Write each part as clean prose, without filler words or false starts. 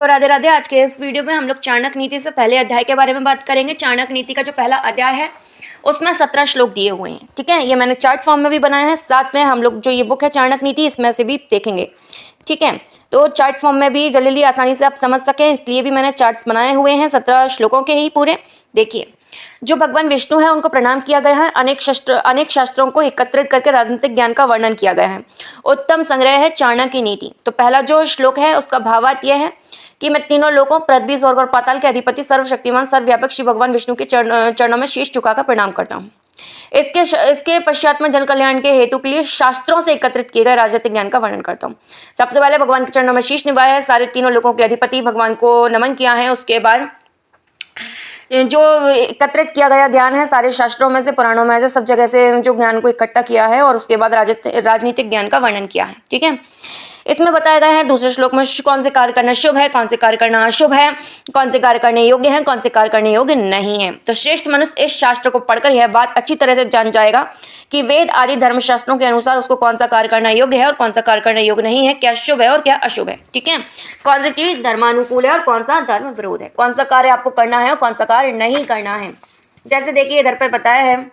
तो राधे राधे। आज के इस वीडियो में हम लोग चाणक्य नीति से पहले अध्याय के बारे में बात करेंगे। चाणक्य नीति का जो पहला अध्याय है उसमें 17 श्लोक दिए हुए हैं। ठीक है, ये मैंने चार्ट फॉर्म में भी बनाया है, साथ में हम लोग जो ये बुक है चाणक्य नीति इसमें से भी देखेंगे। ठीक है, तो चार्ट फॉर्म में भी जल्दी आसानी से आप समझ सकें इसलिए भी मैंने चार्ट्स बनाए हुए हैं 17 श्लोकों के ही पूरे। देखिए, जो भगवान विष्णु है उनको प्रणाम किया गया है। अनेक शास्त्रों को एकत्रित करके राजनीतिक ज्ञान का वर्णन किया गया है। उत्तम संग्रह है चाणक्य नीति। तो पहला जो श्लोक है उसका भावार्थ यह है कि मैं तीनों लोगों पृथ्वी स्वर्ग और पाताल के अधिपति सर्वशक्तिमान सर्वव्यापक श्री भगवान विष्णु के चरणों में शीश झुकाकर प्रणाम करता हूँ। इसके पश्चात में जन कल्याण के हेतु के लिए शास्त्रों से एकत्रित किए गए राजनीतिक ज्ञान का वर्णन करता हूँ। सबसे पहले भगवान के चरणों में शीश निभाया है, सारे तीनों लोगों के अधिपति भगवान को नमन किया है। उसके बाद जो एकत्रित किया गया ज्ञान है सारे शास्त्रों में से, पुराणों में से, सब जगह से जो ज्ञान को इकट्ठा किया है और उसके बाद राजनीतिक ज्ञान का वर्णन किया है। ठीक है, इसमें बताया गया है दूसरे श्लोक में कौन से कार्य करना शुभ है, कौन से कार्य करना अशुभ है, कौन से कार्य करने योग्य है, कौन से कार्य करने योग्य नहीं है। तो श्रेष्ठ मनुष्य इस शास्त्र को पढ़कर यह बात अच्छी तरह से जान जाएगा कि वेद आदि धर्मशास्त्रों के अनुसार उसको कौन सा कार्य करना योग्य है और कौन सा कार्य करने योग्य नहीं है, क्या शुभ है और क्या अशुभ है। ठीक है, कौन सी चीज धर्मानुकूल है और कौन सा धर्म विरोध है, कौन सा कार्य आपको करना है और कौन सा कार्य नहीं करना है। जैसे देखिए इधर पे बताया है,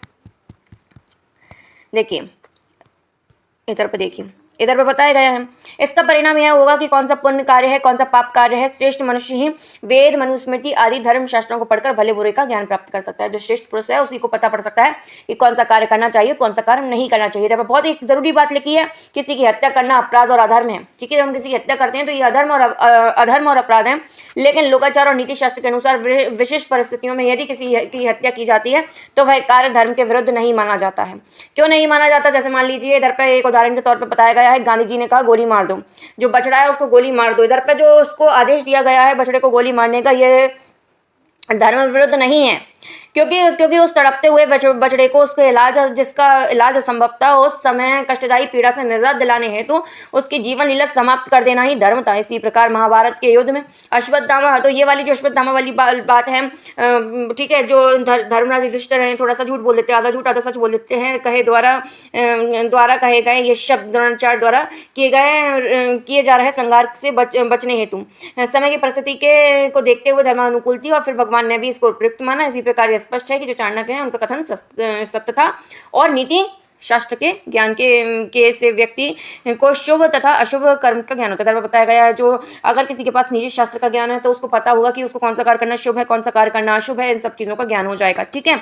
देखिए इधर पे देखिए, इधर पे बताया गया है इसका परिणाम यह होगा कि कौन सा पुण्य कार्य है, कौन सा पाप कार्य है। श्रेष्ठ मनुष्य ही वेद मनुस्मृति आदि धर्म शास्त्रों को पढ़कर भले बुरे का ज्ञान प्राप्त कर सकता है। जो श्रेष्ठ पुरुष है उसी को पता पड़ सकता है कि कौन सा कार्य करना चाहिए, कौन सा कार्य नहीं करना चाहिए। इधर पर बहुत एक जरूरी बात लिखी है, किसी की हत्या करना अपराध और अधर्म है। ठीक है, जब हम किसी की हत्या करते हैं तो ये अधर्म और अपराध है, लेकिन लोकाचार और नीति शास्त्र के अनुसार विशेष परिस्थितियों में यदि किसी की हत्या की जाती है तो वह कार्य धर्म के विरुद्ध नहीं माना जाता है। क्यों नहीं माना जाता? जैसे मान लीजिए इधर पे एक उदाहरण के तौर पर बताया गया है, गांधी जी ने कहा गोली मार दो, जो बछड़ा है उसको गोली मार दो। इधर पे जो उसको आदेश दिया गया है बछड़े को गोली मारने का, ये धर्म विरुद्ध नहीं है, क्योंकि उस तड़पते हुए बछड़े को उसके जिसका इलाज संभवतः उस समय कष्टदायी पीड़ा से निजात दिलाने हेतु उसकी जीवन लीला समाप्त कर देना ही धर्म था। इसी प्रकार महाभारत के युद्ध में अश्वत्थामा, तो ये वाली जो अश्वत्थामा वाली बात है, ठीक है, जो धर्मराज युधिष्ठिर हैं थोड़ा सा झूठ बोल देते हैं, आधा झूठ आधा सच बोल देते हैं, कहे द्वारा कहे गए ये शब्द द्रोणाचार्य द्वारा किए जा रहे संघार से बचने हेतु समय की परिस्थिति को देखते हुए धर्मानुकूल थी और फिर भगवान ने भी इसको उपयुक्त माना। इसी प्रकार स्पष्ट है कि जो चाणक्य हैं उनका कथन सत्य था और नीति शास्त्र के ज्ञान के से व्यक्ति को शुभ तथा अशुभ कर्म का ज्ञान होता है। बताया गया है जो अगर किसी के पास निजी शास्त्र का ज्ञान है तो उसको पता होगा कि उसको कौन सा कार्य करना शुभ है, कौन सा कार्य करना अशुभ है, इन सब चीज़ों का ज्ञान हो जाएगा। ठीक है,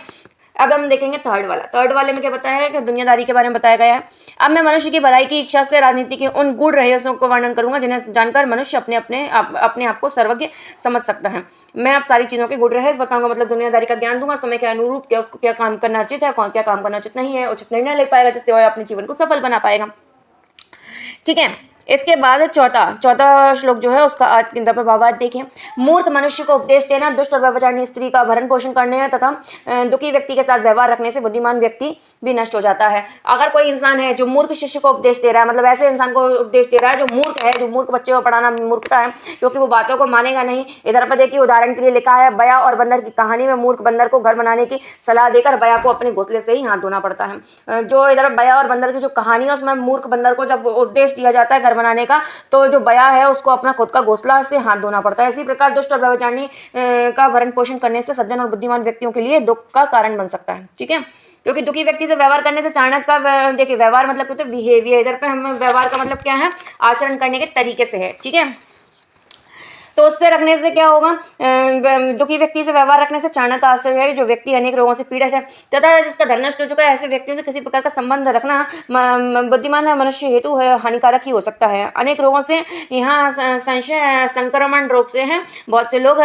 अब हम देखेंगे थर्ड वाले में क्या बताया है कि दुनियादारी के बारे में बताया गया है। अब मैं मनुष्य की भलाई की इच्छा से राजनीति के उन गूढ़ रहस्यों को वर्णन करूंगा जिन्हें जानकर मनुष्य अपने आप को सर्वज्ञ समझ सकता है। मैं अब सारी चीज़ों के गूढ़ रहस्य बताऊंगा, मतलब दुनियादारी का ज्ञान दूंगा, समय के अनुरूप क्या उसको क्या काम करना उचित है, क्या काम करना उचित नहीं है, उचित निर्णय ले पाएगा जिससे वह अपने जीवन को सफल बना पाएगा। ठीक है, इसके बाद चौथा श्लोक जो है उसका भावार्थ देखिए। मूर्ख मनुष्य को उपदेश देना, दुष्ट और व्यभिचारिणी स्त्री का भरण पोषण करने तथा दुखी व्यक्ति के साथ व्यवहार रखने से बुद्धिमान व्यक्ति भी नष्ट हो जाता है। अगर कोई इंसान है जो मूर्ख शिष्य को उपदेश दे रहा है, मतलब ऐसे इंसान को उपदेश दे रहा है जो मूर्ख है, जो मूर्ख बच्चे को पढ़ाना मूर्खता है क्योंकि वो बातों को मानेगा नहीं। इधर पर देखिए उदाहरण के लिए लिखा है, बया और बंदर की कहानी में मूर्ख बंदर को घर बनाने की सलाह देकर बया को अपने घोंसले से ही हाथ धोना पड़ता है। जो इधर बया और बंदर की जो कहानी है उसमें मूर्ख बंदर को जब उपदेश दिया जाता है घर बनाने का तो जो बया है उसको अपना खुद का घोंसला से हाथ धोना पड़ता है। इसी प्रकार दुष्ट और व्यभिचारिणी का भरण पोषण करने से सज्जन और बुद्धिमान व्यक्तियों के लिए दुख का कारण बन सकता है। ठीक है, क्योंकि दुखी व्यक्ति से व्यवहार करने से चाणक्य का देखिए व्यवहार मतलब कुछ बिहेवियर, इधर पे हम व्यवहार का मतलब क्या है, आचरण करने के तरीके से है। ठीक है, तो उससे रखने से क्या होगा, दुखी व्यक्ति से व्यवहार रखने से चाणक्य का आश्चर्य है जो व्यक्ति अनेक रोगों से पीड़ित है तथा जिसका धन नष्ट हो चुका है, ऐसे व्यक्तियों से किसी प्रकार का संबंध रखना बुद्धिमान मनुष्य हेतु हानिकारक ही हो सकता है। अनेक रोगों से यहाँ संशय संक्रमण रोग से हैं, बहुत से लोग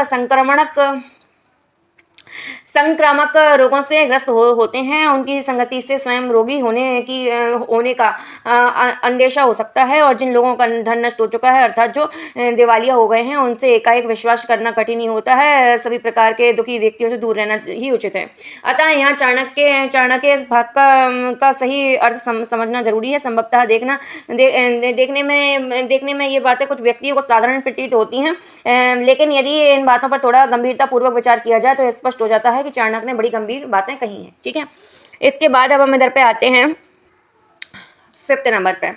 संक्रामक रोगों से ग्रस्त होते हैं। उनकी संगति से स्वयं रोगी होने का अंदेशा हो सकता है और जिन लोगों का धन नष्ट हो चुका है अर्थात जो दिवालिया हो गए हैं उनसे एकाएक विश्वास करना कठिन ही होता है। सभी प्रकार के दुखी व्यक्तियों से दूर रहना ही उचित है। अतः यहाँ चाणक्य इस भाग का सही अर्थ समझना जरूरी है। संभवतः देखने में ये बातें कुछ व्यक्तियों को साधारण प्रतीत होती हैं, लेकिन यदि इन बातों पर थोड़ा गंभीरता पूर्वक विचार किया जाए तो स्पष्ट हो जाता है कि चाणक्य ने बड़ी गंभीर बातें कही हैं। ठीक है, इसके बाद अब हम इधर पे आते हैं 5th नंबर पे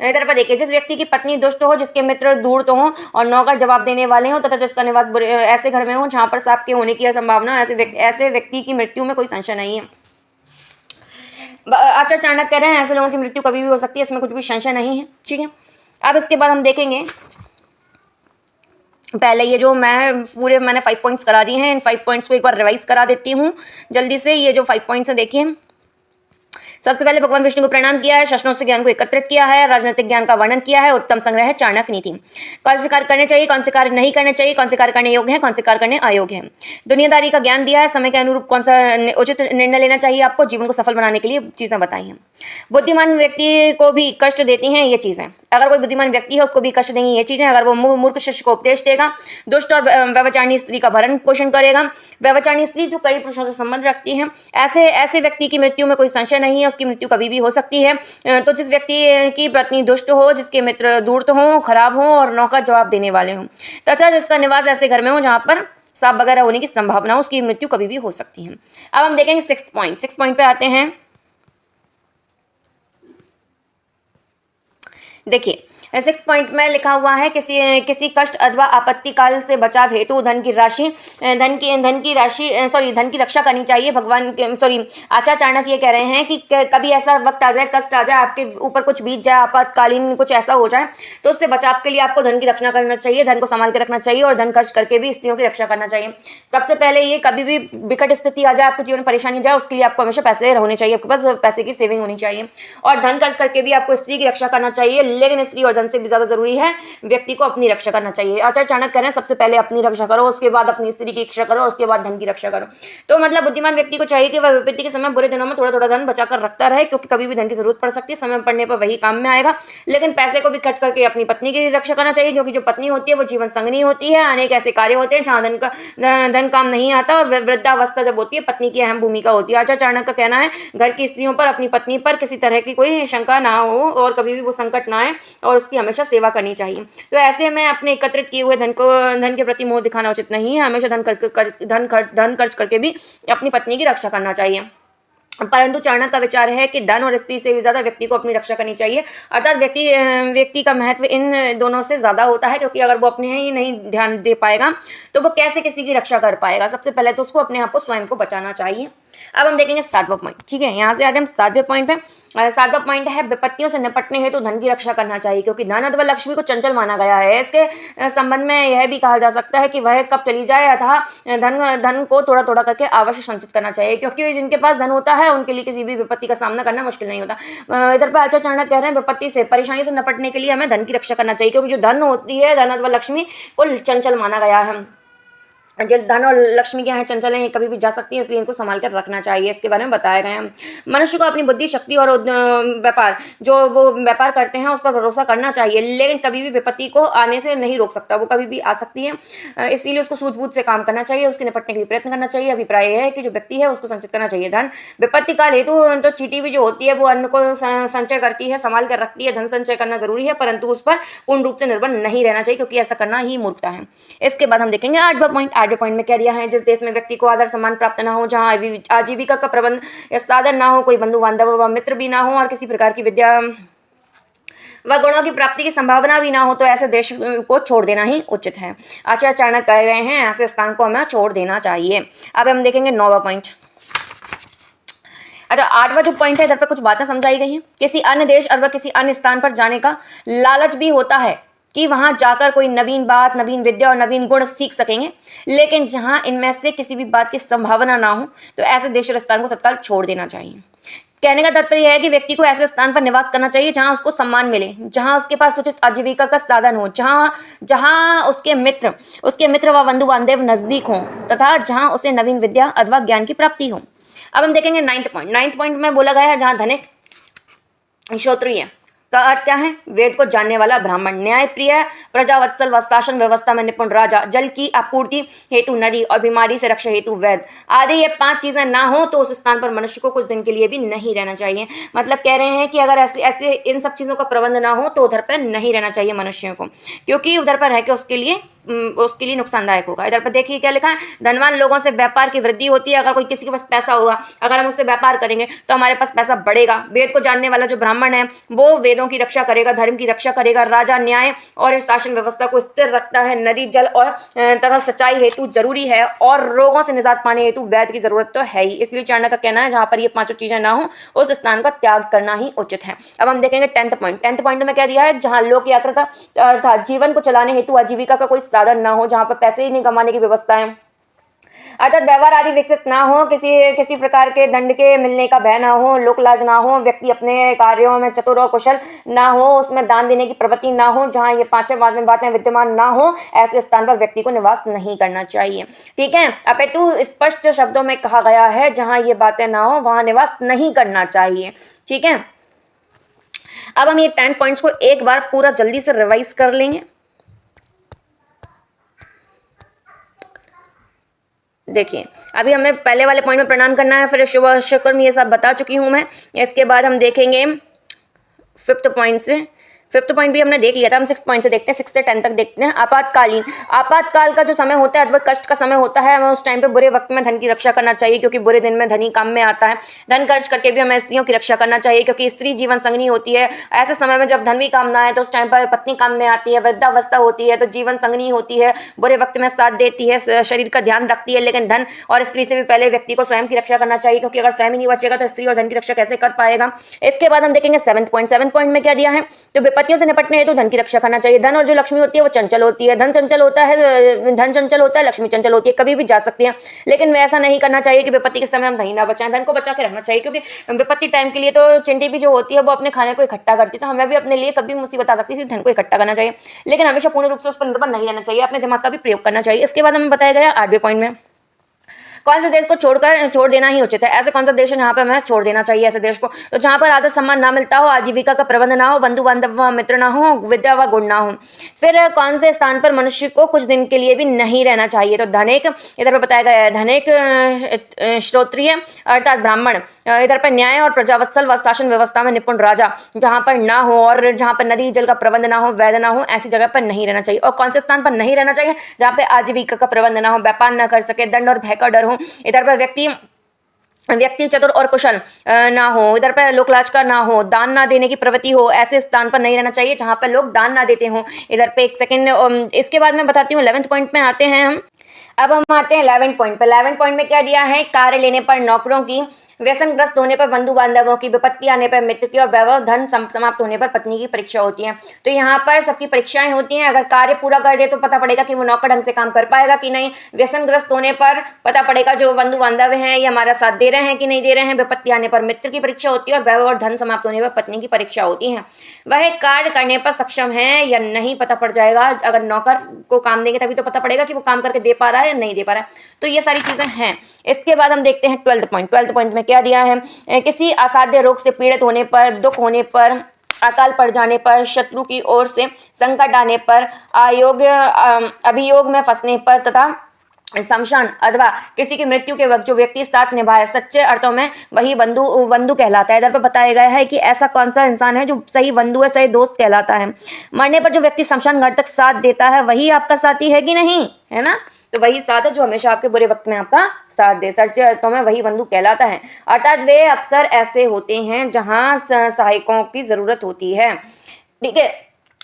इधर पर देखिए, जिस व्यक्ति की पत्नी दुष्ट हो, जिसके मित्र धूर्त हो और नौकर जवाब देने वाले हो तथा जिसका निवास ऐसे घर में हो जहाँ पर सांप के होने की संभावना, ऐसे व्यक्ति की मृत्यु में कोई संशय नहीं है। आचार्य चाणक्य कह रहे हैं ऐसे लोगों की मृत्यु कभी भी हो सकती है, इसमें कुछ भी संशय नहीं है। ठीक है, अब इसके बाद हम देखेंगे, पहले ये जो मैंने 5 पॉइंट्स करा दिए हैं, इन 5 पॉइंट्स को एक बार रिवाइज करा देती हूँ जल्दी से। ये जो 5 पॉइंट्स है देखिए, सबसे पहले भगवान विष्णु को प्रणाम किया है, शास्त्रों से ज्ञान को एकत्रित किया है, राजनीतिक ज्ञान का वर्णन किया है, उत्तम संग्रह है चाणक्य नीति, कौन से कार्य करने चाहिए, कौन से कार्य नहीं करने चाहिए, कौन से कार्य करने योग्य है, कौन से कार्य करने अयोग्य है, दुनियादारी का ज्ञान दिया है, समय के अनुरूप कौन सा उचित निर्णय लेना चाहिए, आपको जीवन को सफल बनाने के लिए चीजें बताई हैं। बुद्धिमान व्यक्ति को भी कष्ट देती हैं ये चीजें, अगर कोई बुद्धिमान व्यक्ति है उसको भी कष्ट देंगी ये चीजें, अगर वो मूर्ख शिष्य को उपदेश देगा, दुष्ट और व्यभिचारिणी स्त्री का भरण पोषण करेगा, व्यभिचारिणी स्त्री जो कई पुरुषों से संबंध रखती है, ऐसे व्यक्ति की मृत्यु में कोई संशय नहीं है, उसकी मृत्यु कभी भी हो सकती है। तो जिस व्यक्ति की पत्नी दुष्ट हो, जिसके मित्र धूर्त हो, खराब हो और नौकर जवाब देने वाले हों, तथा जिसका निवास ऐसे घर में हो जहाँ पर सांप वगैरह होने की संभावना हो, उसकी मृत्यु कभी भी हो सकती है। अब हम देखेंगे 6th पॉइंट पे आते हैं। देखिए 6th पॉइंट में लिखा हुआ है, किसी कष्ट अथवा आपत्ति काल से बचाव हेतु धन की रक्षा करनी चाहिए। आचार्य चाणक्य ये कह रहे हैं कि कभी ऐसा वक्त आ जाए, कष्ट आ जाए, आपके ऊपर कुछ बीत जाए, आपातकालीन कुछ ऐसा हो जाए, तो उससे बचाव के लिए आपको धन की रक्षा करना चाहिए, धन को संभाल के रखना चाहिए और धन खर्च करके भी स्त्रियों की रक्षा करना चाहिए। सबसे पहले ये, कभी भी विकट स्थिति आ जाए, आपको जीवन में परेशानी जाए, उसके लिए आपको हमेशा पैसे होने चाहिए, आपके पास पैसे की सेविंग होनी चाहिए और धन खर्च करके भी आपको स्त्री की रक्षा करना चाहिए। लेकिन स्त्री और धन से भी ज्यादा जरूरी है व्यक्ति को अपनी रक्षा करना चाहिए। आचार्य चाणक्य कह रहे हैं सबसे पहले अपनी रक्षा करो, उसके बाद अपनी स्त्री की रक्षा करो, उसके बाद धन की रक्षा करो। तो मतलब बुद्धिमान व्यक्ति को चाहिए कि वह विपत्ति के समय, बुरे दिनों में थोड़ा थोड़ा धन बचाकर रखता रहे, क्योंकि कभी भी धन की जरूरत पड़ सकती है, समय पड़ने पर वही काम में आएगा। लेकिन पैसे को भी खर्च करके अपनी पत्नी की रक्षा करना चाहिए, क्योंकि जो पत्नी होती है वो जीवन संगनी होती है। अनेक ऐसे कार्य होते हैं जहाँ धन काम नहीं आता और वृद्धावस्था जब होती है पत्नी की अहम भूमिका होती है। आचार्य चाणक्य का कहना है घर की स्त्रियों पर, अपनी पत्नी पर किसी तरह की कोई शंका ना हो और कभी भी वो संकट ना आए और उसकी हमेशा सेवा करनी चाहिए। तो ऐसे में अपने एकत्रित किए हुए धन के प्रति मोह दिखाना उचित नहीं है। हमेशा धन खर्च करके भी अपनी पत्नी की रक्षा करना चाहिए। परंतु चाणक्य का विचार है कि धन और स्त्री से भी ज्यादा व्यक्ति को अपनी रक्षा करनी चाहिए, अर्थात व्यक्ति का महत्व इन दोनों से ज्यादा होता है, क्योंकि अगर वो अपने ही नहीं ध्यान दे पाएगा तो वो कैसे किसी की रक्षा कर पाएगा। सबसे पहले तो उसको अपने आप को स्वयं को बचाना चाहिए। अब हम देखेंगे 7वां पॉइंट। ठीक है, यहाँ से आते हम 7वें पॉइंट पे। 7वां पॉइंट है विपत्तियों से निपटने हेतु धन की रक्षा करना चाहिए, क्योंकि धन अथवा लक्ष्मी को चंचल माना गया है। इसके संबंध में यह भी कहा जा सकता है कि वह कब चली जाए, अतः धन को थोड़ा थोड़ा करके अवश्य संचित करना चाहिए, क्योंकि जिनके पास धन होता है उनके लिए किसी भी विपत्ति का सामना करना मुश्किल नहीं होता। इधर पर आचार्य चाणक्य कह रहे हैं विपत्ति से, परेशानी से निपटने के लिए हमें धन की रक्षा करना चाहिए, क्योंकि जो धन होती है, धन अथवा लक्ष्मी को चंचल माना गया है। जो धन और लक्ष्मी क्या है, चंचल है, ये कभी भी जा सकती है, इसलिए इनको संभाल कर रखना चाहिए। इसके बारे में बताया गया है। मनुष्य को अपनी बुद्धि, शक्ति और व्यापार करते हैं उस पर भरोसा करना चाहिए, लेकिन कभी भी विपत्ति को आने से नहीं रोक सकता, वो कभी भी आ सकती है, इसीलिए उसको सूझबूझ से काम करना चाहिए, उसके निपटने के लिए प्रयत्न करना चाहिए। अभिप्राय है कि जो व्यक्ति है उसको संचित करना चाहिए धन। विपत्ति काल हेतु तो चींटी भी जो होती है वो अन्न को संचय करती है, संभाल कर रखती है। धन संचय करना जरूरी है, परंतु उस पर पूर्ण रूप से निर्भर नहीं रहना चाहिए, क्योंकि ऐसा करना ही मूर्खता है। इसके बाद हम देखेंगे 8वां पॉइंट। 8वें पॉइंट में क्या दिया है, जिस देश में व्यक्ति को आदर सम्मान प्राप्त ना हो, जहाँ आजीविका का प्रबंध या साधन ना हो, कोई बंधु बांधव व मित्र भी ना हो और किसी प्रकार की विद्या व गुणों की प्राप्ति की संभावना भी ना हो, तो ऐसे देश को छोड़ देना ही उचित है। आचार्य चाणक्य कह रहे हैं ऐसे स्थान को हमें छोड़ देना चाहिए। अब हम देखेंगे 9वां पॉइंट। अच्छा, 8वां जो पॉइंट है, इधर पर कुछ बातें समझाई गई हैं। किसी अन्य देश अथवा किसी अन्य स्थान पर जाने का लालच भी होता है कि वहां जाकर कोई नवीन बात, नवीन विद्या और नवीन गुण सीख सकेंगे, लेकिन जहां इनमें से किसी भी बात की संभावना ना हो, तो ऐसे देश और स्थान को तत्काल छोड़ देना चाहिए। कहने का तात्पर्य है कि व्यक्ति को ऐसे स्थान पर निवास करना चाहिए जहां उसको सम्मान मिले, जहां उसके पास उचित आजीविका का साधन हो, जहां उसके मित्र व बंधु बांधव नजदीक हों, तथा जहां उसे नवीन विद्या अथवा ज्ञान की प्राप्ति हो। अब हम देखेंगे 9th पॉइंट। 9th पॉइंट में बोला गया है जहां धनिक, क्षत्रिय का अर्थ क्या है, वेद को जानने वाला ब्राह्मण, न्याय प्रिय, प्रजावत्सल व शासन व्यवस्था में निपुण राजा, जल की आपूर्ति हेतु नदी और बीमारी से रक्षा हेतु वैद आदि, ये 5 चीजें ना हो तो उस स्थान पर मनुष्य को कुछ दिन के लिए भी नहीं रहना चाहिए। मतलब कह रहे हैं कि अगर ऐसे इन सब चीजों का प्रबंध ना हो तो उधर पर नहीं रहना चाहिए मनुष्यों को, क्योंकि उधर पर रह के उसके लिए उसके लिए नुकसानदायक होगा। इधर पर देखिए क्या लिखा है, धनवान लोगों से व्यापार की वृद्धि होती है। अगर कोई किसी के पास पैसा होगा, अगर हम उससे व्यापार करेंगे तो हमारे पास पैसा बढ़ेगा। वेद को जानने वाला जो ब्राह्मण है वो वेदों की रक्षा करेगा, धर्म की रक्षा करेगा। राजा न्याय और शासन व्यवस्था को स्थिर रखता है। नदी जल और तथा सच्चाई हेतु जरूरी है, और रोगों से निजात पाने हेतु वैद्य की जरूरत तो है ही। इसलिए चाणक्य का कहना है जहां पर ये पांचों चीजें ना हो उस स्थान का त्याग करना ही उचित है। अब हम देखेंगे 10th पॉइंट। 10th पॉइंट में क्या दिया है, जहां लोक यात्रा अर्थात जीवन को चलाने हेतु आजीविका का कोई साधन ना हो, जहां पर पैसे ही नहीं कमाने की व्यवस्था है, अर्थात व्यवहार आदि विकसित ना हो, किसी किसी प्रकार के दंड के मिलने का भय ना हो, लोक लाज ना हो, व्यक्ति अपने कार्यों में चतुर और कुशल ना हो, उसमें दान देने की प्रवृत्ति ना हो, जहां ये पांचों बातें विद्यमान ना हो, ऐसे स्थान पर व्यक्ति को निवास नहीं करना चाहिए। ठीक है, अपितु स्पष्ट शब्दों में कहा गया है जहां ये बातें ना हो वहां निवास नहीं करना चाहिए। ठीक है, अब हम ये 10 पॉइंट्स को एक बार पूरा जल्दी से रिवाइज कर लेंगे। देखिए, अभी हमें पहले वाले पॉइंट में प्रणाम करना है, फिर शुभ शुक्र ये सब बता चुकी हूं मैं। इसके बाद हम देखेंगे 5th पॉइंट से। 5th पॉइंट भी हमने देख लिया था, हम 6th पॉइंट से देखते हैं, 6 से 10 तक देखते हैं। आपातकालीन, आपातकाल का जो समय होता है अद्भुत कष्ट का समय होता है। हमें उस टाइम पे बुरे वक्त में धन की रक्षा करना चाहिए, क्योंकि बुरे दिन में धनी काम में आता है। धन खर्च करके भी हमें स्त्रियों की रक्षा करना चाहिए, क्योंकि स्त्री जीवन संगनी होती है। ऐसे समय में जब धन भी काम ना आए तो उस टाइम पर पत्नी काम में आती है, वृद्धावस्था होती है तो जीवन संगनी होती है, बुरे वक्त में साथ देती है, शरीर का ध्यान रखती है। लेकिन धन और स्त्री से भी पहले व्यक्ति को स्वयं की रक्षा करना चाहिए, क्योंकि अगर स्वयं ही नहीं बचेगा तो स्त्री और धन की रक्षा कैसे कर पाएगा। इसके बाद हम देखेंगे 7th पॉइंट। 7th पॉइंट में क्या दिया है, तो विपत्तियों से निपटने हेतु धन की रक्षा करना चाहिए। धन और जो लक्ष्मी होती है वो चंचल होती है। धन चंचल होता है, लक्ष्मी चंचल होती है, कभी भी जा सकती है। लेकिन ऐसा नहीं करना चाहिए कि विपत्ति के समय हम धन ना बचाएं, धन को बचा के रखना चाहिए, क्योंकि विपत्ति टाइम के लिए तो चिंटी भी जो होती है वो अपने खाने को इकट्ठा करती है, तो हमें भी अपने लिए कभी मुसीबत आ सकती है, धन को इकट्ठा करना चाहिए। लेकिन हमेशा पूर्ण रूप से उस पर निर्भर नहीं रहना चाहिए, अपने दिमाग का भी प्रयोग करना चाहिए। इसके बाद हमें बताया गया 8वें पॉइंट में, कौन से देश को छोड़ देना ही उचित है। ऐसे कौन सा देश है जहां पर हमें छोड़ देना चाहिए ऐसे देश को, तो जहां पर आदर सम्मान ना मिलता हो, आजीविका का प्रबंध ना हो, बंधु बांधव मित्र ना हो, विद्या व गुण ना हो। फिर कौन से स्थान पर मनुष्य को कुछ दिन के लिए भी नहीं रहना चाहिए, तो धनिक, इधर पर बताया गया है धनिक, श्रोत्रिय अर्थात ब्राह्मण, इधर पर न्याय और प्रजावत्सल व शासन व्यवस्था में निपुण राजा जहां पर ना हो, और जहां पर नदी जल का प्रबंध ना हो, वैध ना हो, ऐसी जगह पर नहीं रहना चाहिए। और कौन से स्थान पर नहीं रहना चाहिए, जहां पे आजीविका का प्रबंध ना हो, व्यापार ना कर सके, दंड और भय का डर हो, इधर पर व्यक्ति चतुर और कुशल ना हो, इधर पर लोक लाज का ना हो, दान ना देने की प्रवृत्ति हो, ऐसे स्थान पर नहीं रहना चाहिए जहां पर लोग दान ना देते हो। इधर पे एक सेकंड, इसके बाद मैं बताती हूँ 11th पॉइंट में आते हैं हम। अब हम आते हैं 11th पॉइंट पर। 11th पॉइंट में क्या दिया है, कार्य लेने पर नौकरों की, व्यसनग्रस्त होने पर बंधु बांधवों की, विपत्ति आने पर मित्र की, और वैभव धन समाप्त होने पर पत्नी की परीक्षा होती है। तो यहाँ पर सबकी परीक्षाएं होती हैं। अगर कार्य पूरा कर दे तो पता पड़ेगा कि वो नौकर ढंग से काम कर पाएगा कि नहीं। व्यसनग्रस्त होने पर पता पड़ेगा जो बंधु बांधव हैं ये हमारा साथ दे रहे हैं कि नहीं दे रहे हैं। विपत्ति आने पर मित्र की परीक्षा होती है, और वैभव और धन समाप्त होने पर पत्नी की परीक्षा होती है। वह कार्य करने पर सक्षम है या नहीं पता पड़ जाएगा। अगर नौकर को काम देंगे तभी तो पता पड़ेगा कि वो काम करके दे पा रहा है या नहीं दे पा रहा है। तो ये सारी चीजें हैं। इसके बाद हम देखते हैं 12th पॉइंट। 12th पॉइंट में क्या दिया है, किसी असाध्य रोग से पीड़ित होने पर, दुख होने पर, अकाल पड़ जाने पर, शत्रु की ओर से संकट आने पर, अभियोग में फंसने पर, तथा शमशान अथवा किसी की मृत्यु के वक्त जो व्यक्ति साथ निभाए, सच्चे अर्थों में वही बंधु कहलाता है। इधर पर बताया गया है कि ऐसा कौन सा इंसान है जो सही बंधु है, सही दोस्त कहलाता है। मरने पर जो व्यक्ति शमशान घाट तक साथ देता है वही आपका साथी है कि नहीं, है ना। तो वही साथ है जो हमेशा आपके बुरे वक्त में आपका साथ दे, सच्चे अर्थों में वही बंधु कहलाता है। अर्थात वे अक्सर ऐसे होते हैं जहां सहायकों की जरूरत होती है। ठीक है,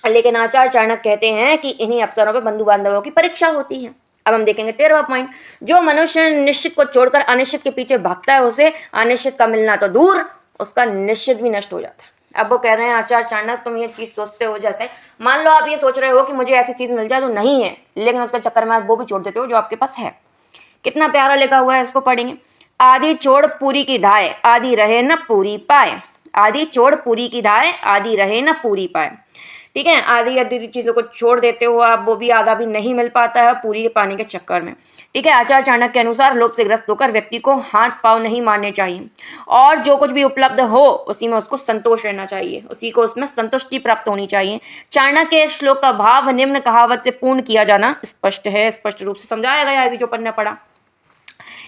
लेकिन आचार्य चाणक्य कहते हैं कि इन्हीं अवसरों पर बंधु बांधवों की परीक्षा होती है। अब हम देखेंगे 13वां पॉइंट। जो मनुष्य निश्चित को छोड़कर अनिश्चित के पीछे भागता है उसे अनिश्चित का मिलना तो दूर, उसका निश्चित भी नष्ट हो जाता है। अब वो कह रहे हैं आचार्य चाणक्य, तुम ये चीज सोचते हो, जैसे मान लो आप ये सोच रहे हो कि मुझे ऐसी चीज मिल जाए तो नहीं है, लेकिन उसके चक्कर में आप वो भी छोड़ देते हो जो आपके पास है। कितना प्यारा लिखा हुआ है, इसको पढ़ेंगे। आदि छोड़ पूरी की धाय, आदि रहे न पूरी पाए। आदि छोड़ पूरी की धाय, आदि रहे न पूरी पाए। ठीक है, आधी अधूरी चीजों को छोड़ देते हो आप, वो भी आधा भी नहीं मिल पाता है पूरी पाने के चक्कर में। ठीक है, आचार्य चाणक्य के अनुसार लोभ से ग्रस्त होकर व्यक्ति को हाथ पांव नहीं मारने चाहिए, और जो कुछ भी उपलब्ध हो उसी में उसको संतोष रहना चाहिए, उसी को उसमें संतुष्टि प्राप्त होनी चाहिए। चाणक्य के श्लोक का भाव निम्न कहावत से पूर्ण किया जाना स्पष्ट है। स्पष्ट रूप से समझाया गया है अभी जो पढ़ना पड़ा।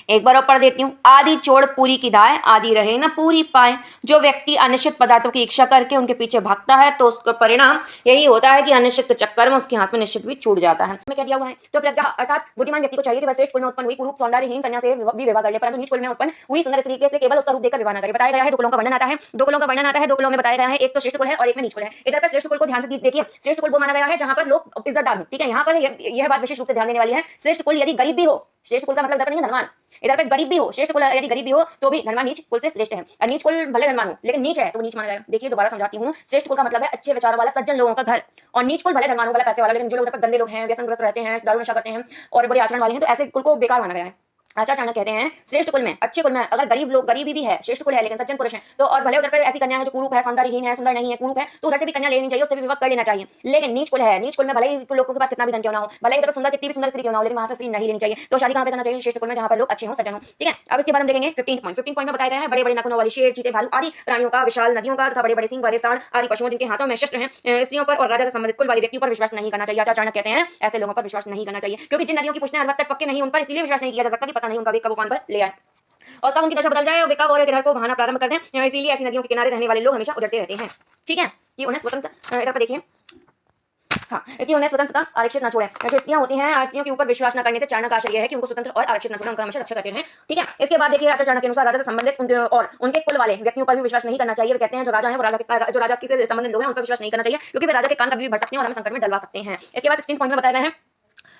एक बार और पढ़ देती हूँ। आदि छोड़ पूरी की दाय, आदि रहे न पूरी पाए। जो व्यक्ति अनिश्चित पदार्थों की इच्छा करके उनके पीछे भागता है तो उसका परिणाम यही होता है कि अनिश्चित के चक्कर में उसके हाथ में निश्चित भी छूट जाता है। क्या दिया हुआ है? तो प्रज्ञा अर्थात बुद्धिमान व्यक्ति को चाहिए कि वह श्रेष्ठ कुल में उत्पन्न हुई कुरूप सौंदर्यहीन कन्या से भी विवाह कर ले, परंतु नीच कुल में उत्पन्न हुई सुंदर स्त्री के से केवल उसका रूप देखकर विवाह न करे। बताया गया है दो कुलों का वर्णन आता है, दो कुलों का वर्णन आता है, दो कुलों में बताया गया है, एक तो श्रेष्ठ कुल है और एक में नीच कुल है। इधर पर श्रेष्ठ कुल को ध्यान से देखिए, श्रेष्ठ कुल वो माना गया है जहां पर लोग इज्जतदार हो। ठीक है, यहाँ पर यह बात विशेष रूप से ध्यान देने वाली है। श्रेष्ठ कुल यदि गरीब भी हो, श्रेष्ठ कुल का मतलब इधर पर नहीं है धनवान, इधर पे गरीब भी हो, श्रेष्ठ कुल यदि गरीब भी हो तो भी धनवान नीच कुल से श्रेष्ठ है। और नीच कुल भले धनवान हो लेकिन नीच है तो नीच माना जाएगा। देखिए दोबारा समझाती हूँ, श्रेष्ठ कुल का मतलब है अच्छे विचारों वाला सज्जन लोगों का घर, और नीच कुल भले धनवानों वाला पैसे वाला, लेकिन जो लोग गंदे लोग हैं, व्यसनग्रस्त रहते हैं, दारू नशा करते हैं और बुरे आचरण वाले हैं, तो ऐसे कुल को बेकार माना गया है। आचार्य चाणक्य कहते हैं श्रेष्ठ कुल में, अच्छे कुल में अगर गरीब लोग, गरीबी भी है, श्रेष्ठ कुल है लेकिन सज्जन पुरुष है, तो और भले उधर पर ऐसी कन्या है जो कुरूप है, सौंदर्यहीन है, सुंदर नहीं है, कुरूप है, तो उधर से भी कन्या लेनी चाहिए, उससे भी विवाह कर लेना चाहिए। लेकिन नीच कुल है, नीच कुल में भले ही लोगों के पास कितना भी धन क्यों ना हो, भले ही उधर सुंदर कितनी भी सुंदर स्त्री क्यों ना हो, लेकिन वहां से स्त्री नहीं लेनी चाहिए। तो शादी कहां पे करना चाहिए? श्रेष्ठ कुल में, जहां पर लोग अच्छे हो, सज्जन हो। ठीक है, अब इसके बाद हम देखेंगे 15 पॉइंट में बताया गया है बड़े बड़े नखुनों वाली शेर, चीते, भालू आदि प्राणियों का, विशाल नदियों का तथा बड़े बड़े सिंह वाले सांड आदि पशुओं जिनके हाथों में शस्त्र हैं, स्त्रियों पर और राजा से संबंधित कुल वाले व्यक्तियों पर विश्वास नहीं करना चाहिए। आचार्य चाणक्य कहते हैं ऐसे लोगों पर विश्वास नहीं करना चाहिए, क्योंकि जिन नदियों की पुष्टि अर्वत तक पक्के नहीं, उन पर इसलिए विश्वास नहीं किया जा सकता कि पता नहीं उनका भी कब उफान पर ले आए और कब उनकी दशा बदल जाए और वे कब और एक इधर को बहाना प्रारंभ कर दें। इसीलिए ऐसी नदियों के किनारे रहने वाले लोग हमेशा उजड़ते रहते हैं। ठीक है, कि उन्हें स्वतंत्र, इधर पर देखिए, हाँ, कि उन्हें स्वतंत्रता आरक्षित न छोड़े। जो स्त्रियां होती हैं, स्त्रियों के ऊपर विश्वास न करने से चाणक्य का आशय है कि उनको स्वतंत्र और आरक्षित न छोड़े, उनका हमेशा रक्षा करते हैं। ठीक है, इसके बाद देखिए आचार्य चाणक्य के अनुसार राजा से संबंधित और उनके कुल वाले व्यक्तियों पर भी विश्वास नहीं करना चाहिए। वे कहते हैं जो राजा है वो जो राजा से संबंधित लोग हैं उन पर विश्वास नहीं करना चाहिए, क्योंकि वे राजा के कान कभी भी भर सकते हैं और हमें संकट में डलवा सकते हैं। इसके बाद 16 पॉइंट में बताया गया है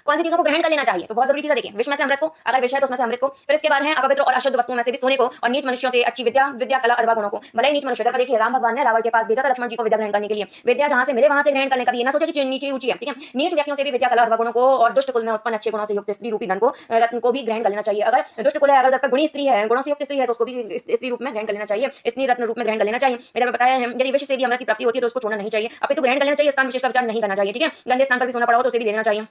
कौन सी चीजों को ग्रहण कर लेना चाहिए, तो बहुत जरूरी चीज है। देखिए, विष में से अमृत को, अगर विष है तो उसमें से अमृत को। फिर इसके बाद है अपवित्र और अशुद्ध वस्तुओं में से भी सोने को, और नीच मनुष्यों से अच्छी विद्या, विद्या कला अथवा गुणों को। भले ही नीच मनुष्य, पर देखिए राम भगवान ने रावण के पास भेजा था लक्ष्मण जी को विद्या ग्रहण करने के लिए। विद्या जहां से मिले वहां से ग्रहण करने का, ये ना सोचे कि नीचे ऊंची है। ठीक है, नीच व्यक्तियों से भी विद्या कला अथवा गुणों को और दुष्ट कुल में उत्पन्न अच्छे गुणों से युक्त स्त्री रूपी धन को, रत्न को भी ग्रहण कर लेना चाहिए। अगर दुष्ट कुल है, अगर गुणी स्त्री है, गुणों से युक्त स्त्री है, तो उसको भी स्त्री रूप में ग्रहण कर लेना चाहिए, स्त्री रत्न रूप में ग्रहण कर लेना चाहिए। इधर बताया है यदि विष से भी अमृत की प्राप्ति होती है तो उसको छोड़ना नहीं चाहिए, अपितु ग्रहण कर लेना चाहिए, स्थान विशेष का विचार नहीं करना चाहिए। ठीक है, गंदे स्थान पर भी सोना पड़ा हो तो उसे भी लेना चाहिए।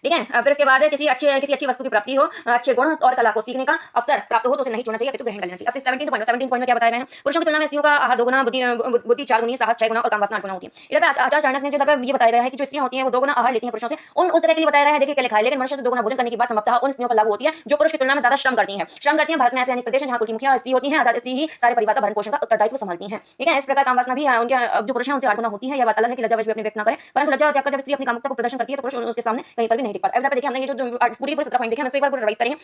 ठीक है, फिर इसके बाद किसी अच्छी वस्तु की प्राप्ति हो, अच्छे गुण और कला को सीखने का अवसर प्राप्त हो तो उसे नहीं छोड़ना चाहिए, तो ग्रहण कर लेना चाहिए। अब 17 पॉइंट में क्या बताया गया है? पुरुषों की तुलना में स्त्रियों का आहार 2 गुना, बुद्धि 4 गुनी, साहस 6 गुना और काम वासना 8 गुना होती है। इधर पे आचार्य चाणक्य ने जो इधर पे ये बताया गया है कि जो स्त्रियां होती हैं वो 2 गुना आहार लेती हैं पुरुषों से, उस तरह के लिए बताया गया है। देखिए क्या लिखा है, लेकिन मनुष्य से 2 गुना भोजन करने की बात संभवतः उन स्त्रियों पर लागू होती है जो पुरुष की तुलना में ज्यादा श्रम करती हैं। भारत में ऐसे अनेक प्रदेश हैं जहां कुल की मुखिया स्त्री होती हैं, अर्थात स्त्री ही सारे परिवार का भरण पोषण का उत्तरदायित्व संभालती हैं। ठीक है, इस प्रकार काम वासना भी उनके जो पुरुष हैं उनसे 8 गुना होती है। यह बात अलग है कि लज्जा वश भी अपने व्यक्त न करें, परंतु लज्जा त्याग कर जब स्त्री अपनी कामुकता को प्रदर्शन करती है तो पुरुष उसके सामने कहीं पर भी नहीं टिक पाता। इधर पे देखिए हमने ये जो पूरी 17 पॉइंट देखे, हम इसको एक बार पूरा रिवाइज करेंगे।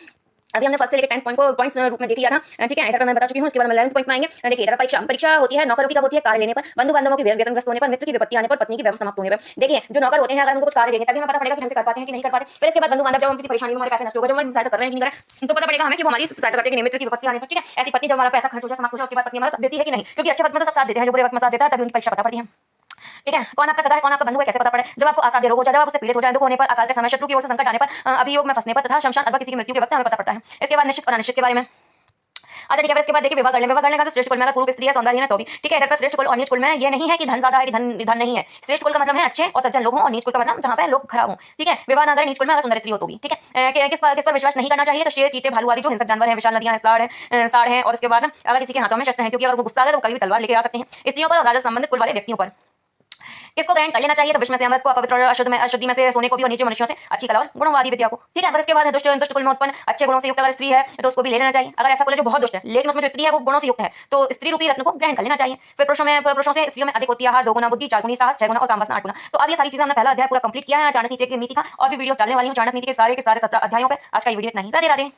अभी हमने फर्स्ट से लेकर 10 पॉइंट को पॉइंट्स रूप में देख लिया था। ठीक है, इधर पर मैं बता चुकी हूं। इसके बाद हम 11th पॉइंट में आएंगे। देखिए इधर परीक्षा होती है नौकरों की, कब होती है? कार्य लेने पर, बंधु बांधवों की व्यसनग्रस्त होने पर, मित्र की विपत्ति आने पर, पत्नी की वैभव समाप्त होने पर। देखिए जो नौकर होते हैं अगर उनको कुछ कार्य देंगे तभी हमें पता पड़ेगा कि हमसे कर पाते हैं कि नहीं कर पाते। फिर इसके बाद बंधु बांधव जब हम किसी परेशानी में, हमारे पैसे नष्ट हो गए, जब हम सहायता कर रहे हैं कि नहीं कर रहे हैं, तो पता पड़ेगा हमें कि वो हमारी सहायता करते हैं कि नहीं। मित्र की विपत्ति आने पर, ठीक है, ऐसी पत्नी जब हमारा पैसा खर्च हो जाए, समाप्त हो जाए, उसके बाद पत्नी हमारा साथ देती है कि नहीं, क्योंकि अच्छे वक्त में तो सब साथ देते हैं, जो बुरे वक्त में साथ देता है तभी उनकी परीक्षा पता पड़ती है। ठीक है, कौन आपका सगा है, कौन आपका बंधु है, कैसे पता पड़े? जब आपको असाध्य रोग हो जाए, जब आप उससे पीड़ित हो जाए, दुख होने पर, अकाल के समय, शत्रु की ओर से संकट आने पर, अभियोग में फंसने पर तथा शमशान अथवा किसी की मृत्यु के वक्त हमें पता पड़ता है। इसके बाद निश्चित और अनिश्चित के बारे में। अच्छा ठीक है, इसके बाद देखिए विवाह करने का तो श्रेष्ठ कुल में अगर पूर्व स्त्री है, सौंदर्य है तो भी ठीक है। इधर पर श्रेष्ठ कुल और नीच कुल में ये नहीं है कि धन ज्यादा है कि धन नहीं है। श्रेष्ठ कुल का मतलब है अच्छे और सज्जन लोग हों, और नीच कुल का मतलब जहां पे लोग खराब हों। ठीक है, विवाह ना करें नीच कुल में अगर सुंदर स्त्री हो तो भी। ठीक है, किस पर विश्वास नहीं करना चाहिए? तो शेर, चीते, भालू आदि जो हिंसक जानवर है, विशाल नदियां हैं, साड़ है, और इसके बाद अगर किसी के हाथों में शस्त्र है, क्योंकि अगर वो गुस्सा है तो कभी भी तलवार लेके आ सकते हैं। स्त्रियों पर और राजा संबंधित कुल वाले व्यक्तियों पर किसको ग्रहण कर लेना चाहिए? तो विष में से अमृत को, अपवित्र और अशुद्धि में से सोने को भी, और नीचे मनुष्यों से अच्छी कला और गुणवादी विद्या को। ठीक है, अगर इसके बाद दुष्ट कुल में उत्पन्न अच्छे गुणों से युक्त अगर स्त्री है तो उसको भी ले लेना चाहिए। अगर ऐसा कुल है जो बहुत दुष्ट है लेकिन उसमें जो स्त्री है वो गुणों से युक्त है तो स्त्री रूपी रत्न को ग्रहण कर लेना चाहिए। फिर पुरुषों से स्त्रियों में अधिक होती है आहार 2 गुना, बुद्धि 4 गुनी, साहस 6 गुना और काम वासना 8 गुना। तो अब ये सारी चीजें हमने पहला अध्याय पूरा कंप्लीट किया है चाणक्य नीति की नीति का, और भी वीडियोस डालने वाली हूं चाणक्य नीति के सारे 17 अध्यायों पे। आज का ये वीडियो इतना ही। राधे राधे।